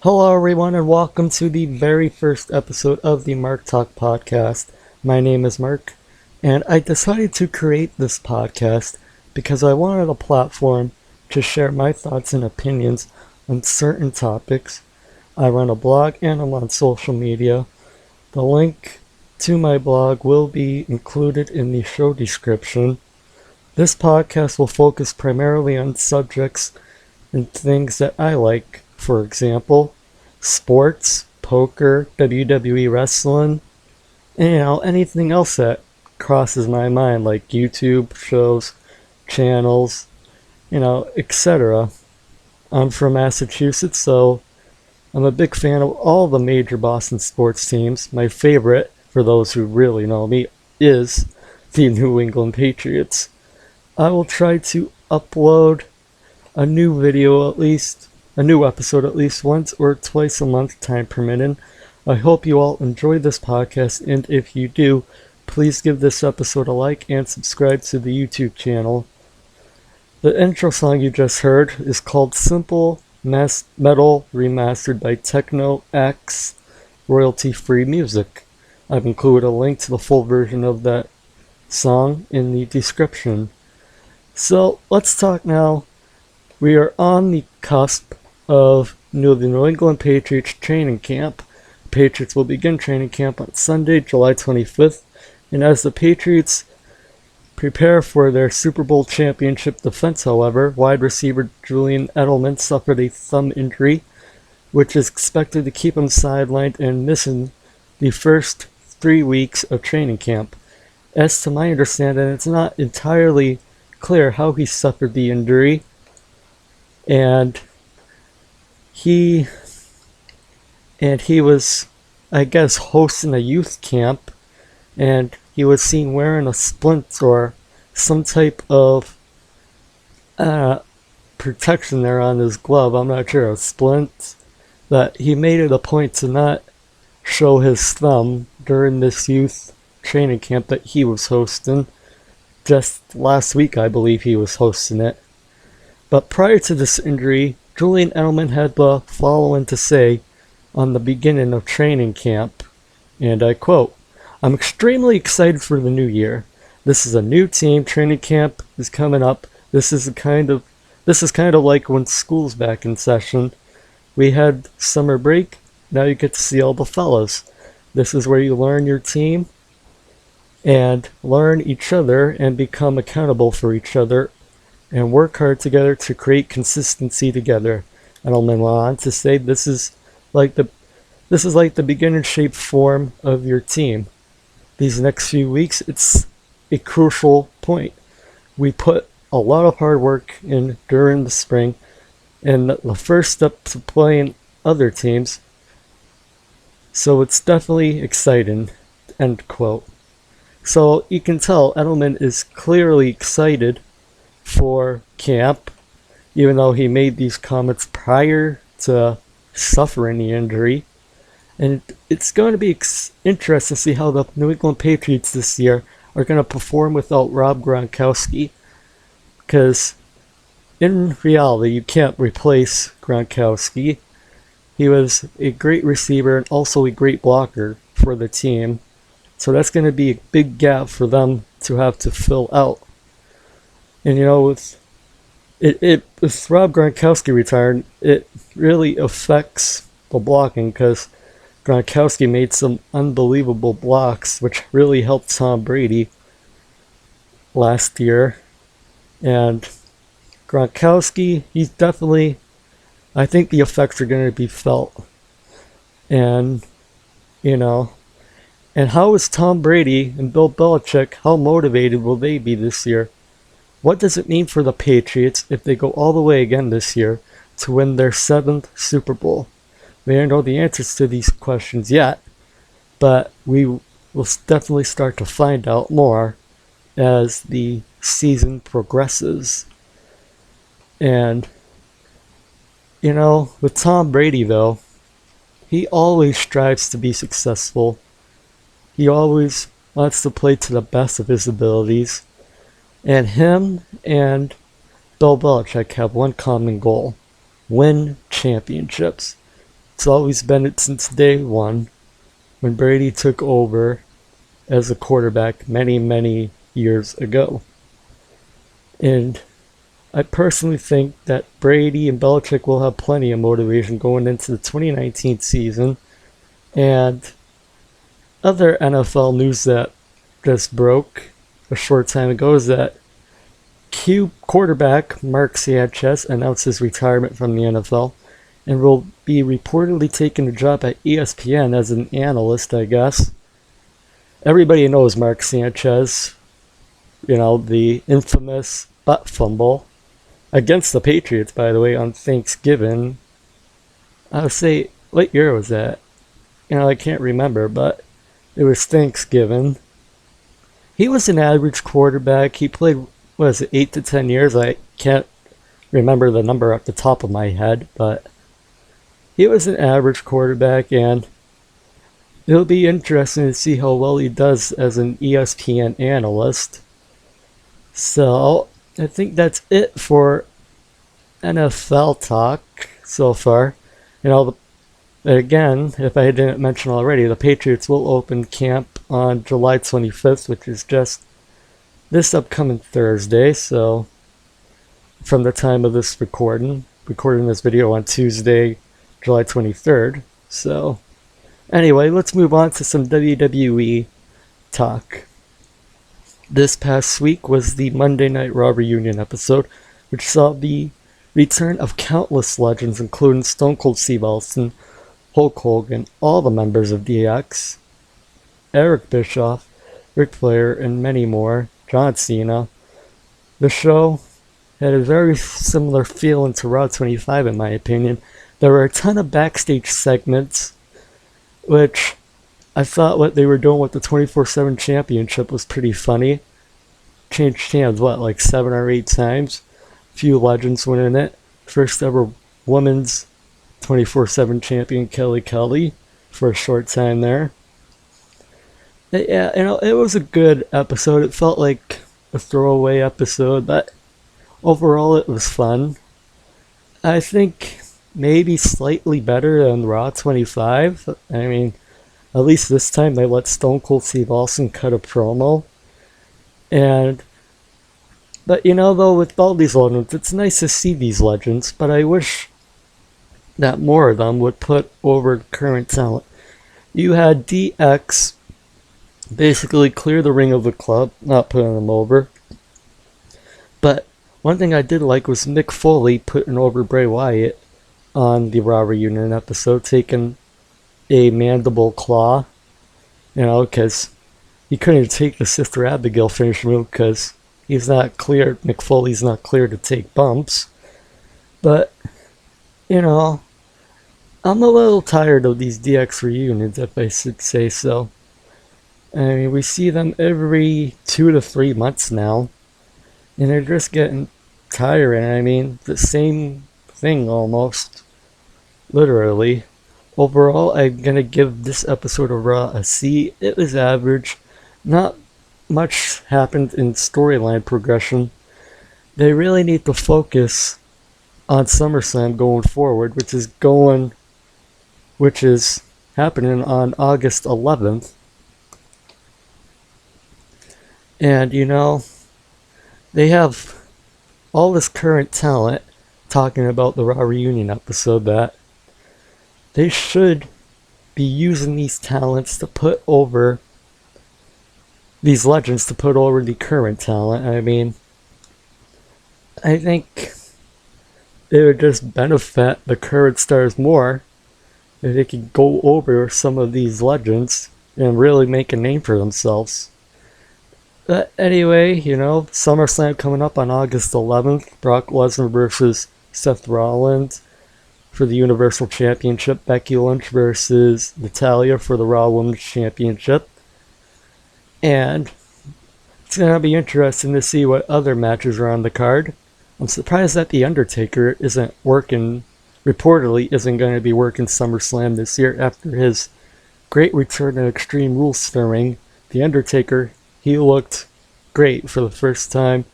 Hello, everyone, and welcome to the very first episode of the Marc Talk Podcast. My name is Marc, and I decided to create this podcast because I wanted a platform to share my thoughts and opinions on certain topics. I run a blog and I'm on social media. The link to my blog will be included in the show description. This podcast will focus primarily on subjects and things that I like. For example, sports, poker, WWE wrestling, and anything else that crosses my mind, like YouTube shows, channels, etc. I'm from Massachusetts, so I'm a big fan of all the major Boston sports teams. My favorite, for those who really know me, is the New England Patriots. I will try to upload a new episode at least once or twice a month, time permitting. I hope you all enjoy this podcast, and if you do, please give this episode a like and subscribe to the YouTube channel. The intro song you just heard is called Simple Metal Remastered by Techno X, royalty-free music. I've included a link to the full version of that song in the description. So let's talk now. We are on the cusp of the New England Patriots training camp. The Patriots will begin training camp on Sunday, July 25th, and as the Patriots prepare for their Super Bowl championship defense, however, wide receiver Julian Edelman suffered a thumb injury, which is expected to keep him sidelined and missing the first 3 weeks of training camp. As to my understanding, it's not entirely clear how he suffered the injury, and he was, I guess, hosting a youth camp, and he was seen wearing a splint or some type of protection there on his glove. I'm not sure, a splint, that he made it a point to not show his thumb during this youth training camp that he was hosting. Just last week, I believe he was hosting it. But prior to this injury, Julian Edelman had the following to say on the beginning of training camp, and I quote, "I'm extremely excited for the new year. This is a new team. Training camp is coming up. This is kind of like when school's back in session. We had summer break. Now you get to see all the fellas. This is where you learn your team and learn each other and become accountable for each other and work hard together to create consistency together." Edelman went on to say, this is like the beginning shape form of your team. These next few weeks, it's a crucial point. We put a lot of hard work in during the spring, and the first step to playing other teams, so it's definitely exciting, end quote. So you can tell Edelman is clearly excited for camp, even though he made these comments prior to suffering the injury. And it's going to be interesting to see how the New England Patriots this year are going to perform without Rob Gronkowski, because in reality you can't replace Gronkowski. He was a great receiver and also a great blocker for the team. So that's going to be a big gap for them to have to fill out. And with Rob Gronkowski retiring, it really affects the blocking, because Gronkowski made some unbelievable blocks, which really helped Tom Brady last year. And Gronkowski, he's definitely, I think the effects are going to be felt. And, and how is Tom Brady and Bill Belichick, how motivated will they be this year? What does it mean for the Patriots if they go all the way again this year to win their 7th Super Bowl? We don't know the answers to these questions yet, but we will definitely start to find out more as the season progresses. And, with Tom Brady, though, he always strives to be successful. He always wants to play to the best of his abilities. And him and Bill Belichick have one common goal: win championships. It's always been it since day one when Brady took over as a quarterback many, many years ago. And I personally think that Brady and Belichick will have plenty of motivation going into the 2019 season. And other NFL news that just broke a short time ago is that Q quarterback Mark Sanchez announced his retirement from the NFL and will be reportedly taking a job at ESPN as an analyst, I guess. Everybody knows Mark Sanchez, the infamous butt fumble against the Patriots, by the way, on Thanksgiving. I would say, what year was that? I can't remember, but it was Thanksgiving. He was an average quarterback. He played, 8 to 10 years? I can't remember the number off the top of my head, but he was an average quarterback, and it'll be interesting to see how well he does as an ESPN analyst. So, I think that's it for NFL talk so far. Again, if I didn't mention already, the Patriots will open camp on July 25th, which is just this upcoming Thursday. So, from the time of this recording this video on Tuesday, July 23rd. So, anyway, let's move on to some WWE talk. This past week was the Monday Night Raw reunion episode, which saw the return of countless legends, including Stone Cold Steve Austin, Hulk Hogan, all the members of DX, Eric Bischoff, Ric Flair, and many more, John Cena. The show had a very similar feeling to Raw 25 in my opinion. There were a ton of backstage segments, which I thought what they were doing with the 24/7 championship was pretty funny. Changed hands, 7 or 8 times? Few legends winning it. First ever women's 24/7 champion Kelly for a short time there. Yeah, it was a good episode. It felt like a throwaway episode, but overall it was fun. I think maybe slightly better than Raw 25. I mean, at least this time they let Stone Cold Steve Austin cut a promo. But though, with all these legends, it's nice to see these legends, but I wish that more of them would put over current talent. You had DX basically clear the ring of the club, not putting them over. But one thing I did like was Mick Foley putting over Bray Wyatt on the Raw reunion episode, taking a mandible claw, because he couldn't take the Sister Abigail finish move because he's not clear. Mick Foley's not clear to take bumps. But I'm a little tired of these DX reunions, if I should say so. I mean, we see them every 2 to 3 months now, and they're just getting tiring. I mean, the same thing almost, literally. Overall, I'm gonna give this episode of Raw a C. It was average. Not much happened in storyline progression. They really need to focus on SummerSlam going forward, which is happening on August 11th. And they have all this current talent talking about the Raw reunion episode that they should be using these talents to put over these legends, to put over the current talent. I mean, I think it would just benefit the current stars more if they could go over some of these legends and really make a name for themselves. But anyway, SummerSlam coming up on August 11th. Brock Lesnar versus Seth Rollins for the Universal Championship. Becky Lynch versus Natalya for the Raw Women's Championship. And it's going to be interesting to see what other matches are on the card. I'm surprised that The Undertaker reportedly isn't going to be working SummerSlam this year after his great return to Extreme Rules stirring. The Undertaker, he looked great for the first time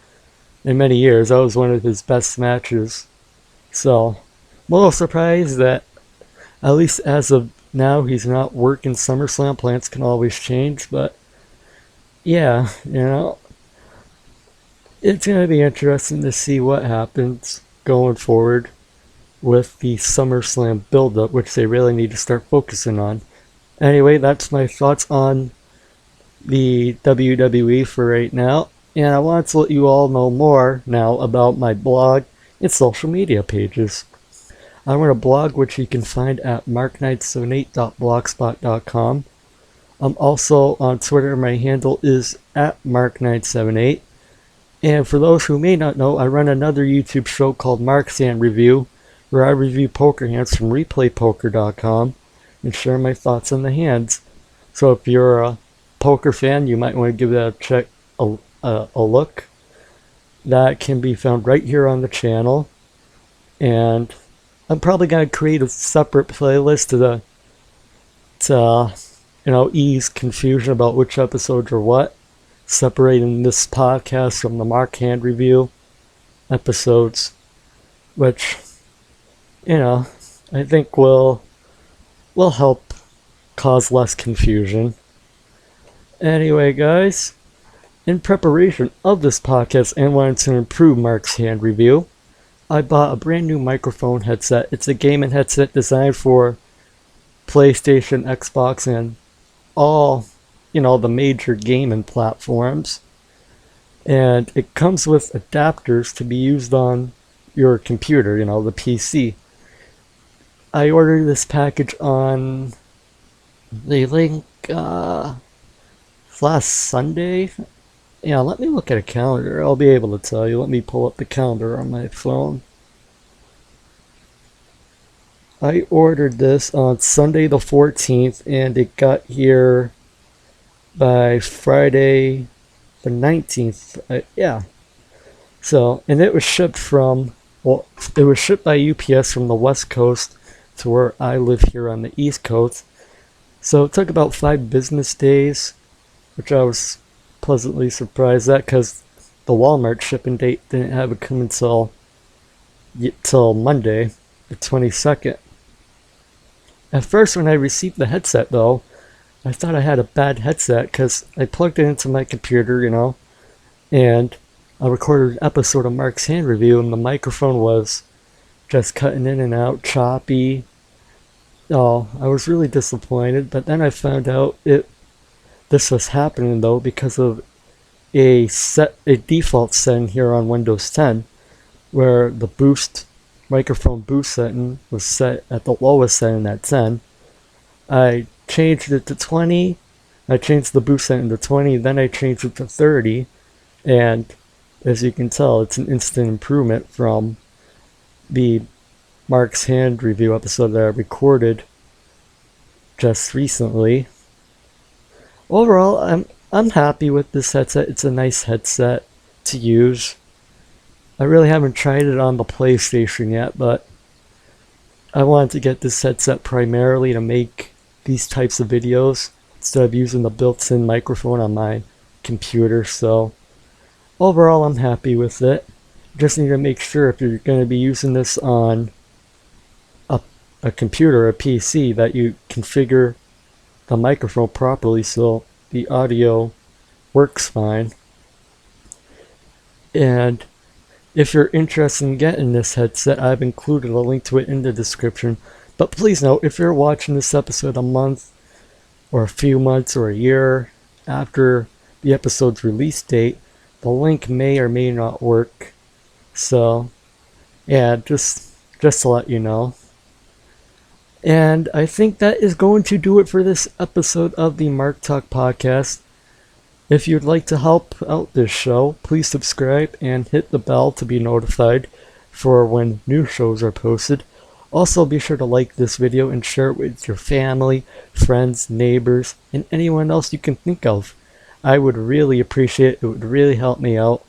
in many years. That was one of his best matches. So, I'm a little surprised that At least as of now, he's not working SummerSlam. Plans can always change, but yeah, it's going to be interesting to see what happens going forward with the SummerSlam build-up, which they really need to start focusing on. Anyway, that's my thoughts on the WWE for right now, and I want to let you all know more now about my blog and social media pages. I run a blog which you can find at mark978.blogspot.com. I'm also on Twitter. My handle is at mark978. And for those who may not know, I run another YouTube show called Mark's Hand Review, where I review poker hands from replaypoker.com and share my thoughts on the hands. So if you're a poker fan, you might want to give that a look. That can be found right here on the channel. And I'm probably going to create a separate playlist to ease confusion about which episodes are what, separating this podcast from the Mark Hand Review episodes, which, I think will help cause less confusion. Anyway, guys, in preparation of this podcast and wanting to improve Mark's Hand Review, I bought a brand new microphone headset. It's a gaming headset designed for PlayStation, Xbox, and all, the major gaming platforms. And it comes with adapters to be used on your computer, the PC. I ordered this package on the link last Sunday. Yeah, let me look at a calendar. I'll be able to tell you. Let me pull up the calendar on my phone. I ordered this on Sunday the 14th, and it got here by Friday the 19th. So, and it was shipped by UPS from the West Coast to where I live here on the East Coast. So it took about 5 business days, which I was pleasantly surprised at because the Walmart shipping date didn't have it come until Monday, the 22nd. At first, when I received the headset, though, I thought I had a bad headset because I plugged it into my computer, and I recorded an episode of Mark's Hand Review, and the microphone was just cutting in and out, choppy. Oh, I was really disappointed, but then I found out this was happening, though, because of a default setting here on Windows 10, where the microphone boost setting was set at the lowest setting at 10. I changed it to 20. I changed the boost setting to 20, then I changed it to 30, and as you can tell, it's an instant improvement from the Mark's Hand Review episode that I recorded just recently. Overall, I'm happy with this headset. It's a nice headset to use. I really haven't tried it on the PlayStation yet, but I wanted to get this headset primarily to make these types of videos instead of using the built-in microphone on my computer. So overall, I'm happy with it. Just need to make sure if you're going to be using this on a computer, a PC, that you configure the microphone properly so the audio works fine. And if you're interested in getting this headset, I've included a link to it in the description. But please note, if you're watching this episode a month or a few months or a year after the episode's release date, the link may or may not work. So, yeah, just to let you know. And I think that is going to do it for this episode of the Marc Talk Podcast. If you'd like to help out this show, please subscribe and hit the bell to be notified for when new shows are posted. Also, be sure to like this video and share it with your family, friends, neighbors, and anyone else you can think of. I would really appreciate it. It would really help me out.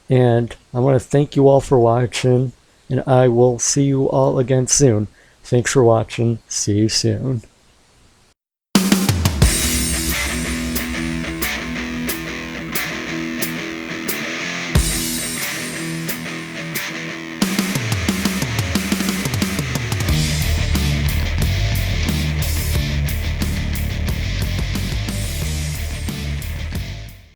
And I want to thank you all for watching, and I will see you all again soon. Thanks for watching. See you soon.